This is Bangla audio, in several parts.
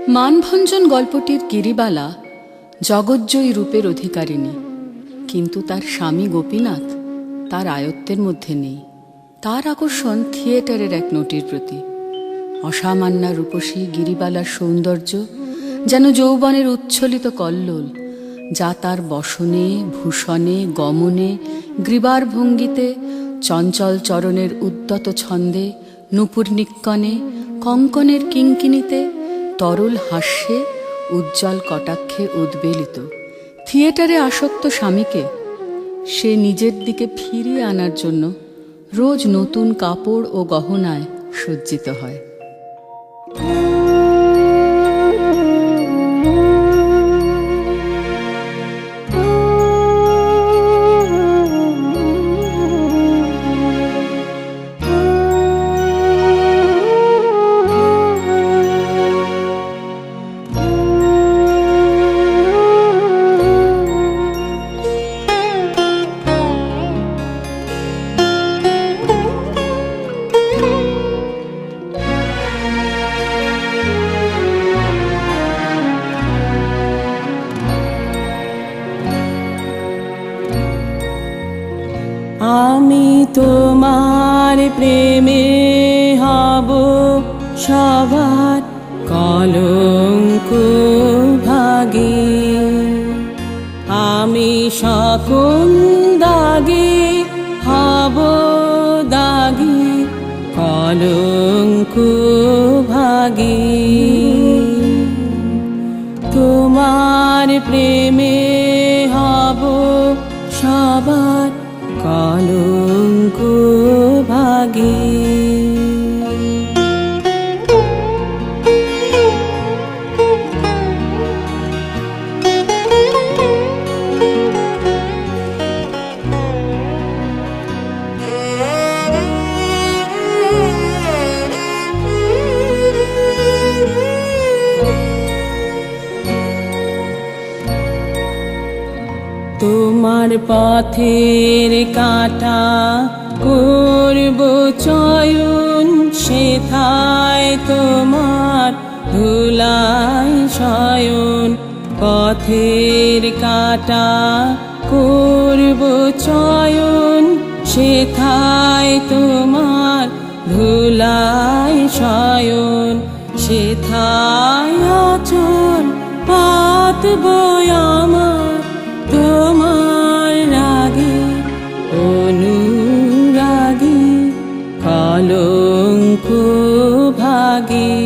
মানভঞ্জন গল্পটির গিরিবালা জগজ্জয়ী রূপের অধিকারিণী, কিন্তু তার স্বামী গোপীনাথ তার আয়ত্তের মধ্যে নেই। তার আকর্ষণ থিয়েটারের এক নটির প্রতি। অসামান্যা রূপসী গিরিবালার সৌন্দর্য যেন যৌবনের উচ্ছ্বলিত কল্লোল, যা তার বসনে, ভূষণে, গমনে, গ্রীবার ভঙ্গিতে, চঞ্চল চরণের উদ্যত ছন্দে, নূপুর নিক্কণে, কঙ্কণের কিঙ্কিণীতে, তরল হাস্যে, উজ্জ্বল কটাক্ষে উদ্বেলিত। থিয়েটারে আসক্ত স্বামীকে সে নিজের দিকে ফিরিয়ে আনার জন্য রোজ নতুন কাপড় ও গহনায় সজ্জিত হয়। আমি তোমার প্রেমে হব সবার কলঙ্ক ভাগী, আমি সকল দাগে হব দাগী কলঙ্ক ভাগী। তোমার প্রেমে হব সবার কলঙ্ক ভাগী। তোমার পথের কাঁটা করব চয়ন, সেথায় তোমার ধুলায় শয়ন। পথের কাঁটা করব চয়ন, সেথায় তোমার ধুলায় শয়ন। সেথায় আচল পাতব আমার তোমার রাগে অনুরাগী কলঙ্ক ভাগী।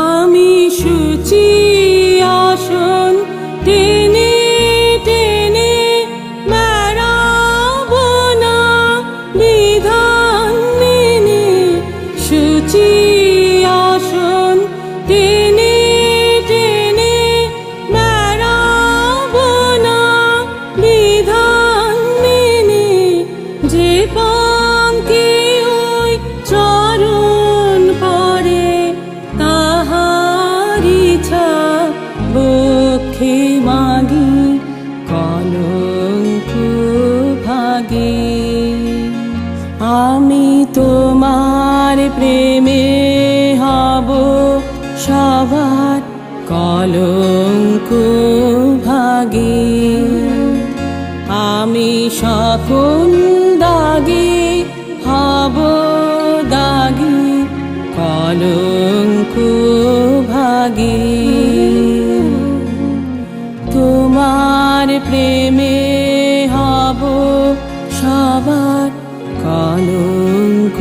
আমি শুচি আসন টেনে টেনে বেড়াবো না বিধান মেনে। শুচি আসন টেনে টেনে বেড়াবো না বিধান মেনে। যে পঙ্কে ওই চরণ পড়ে তাহার ইচ্ছা বক্ষে মাগি কলঙ্ক ভাগী। আমি তোমার প্রেমে হব সবার কলঙ্ক ভাগী, আমি সকল দাগে হব দাগী কলঙ্ক ভাগী। তোমার প্রেমে হব সবার কলঙ্ক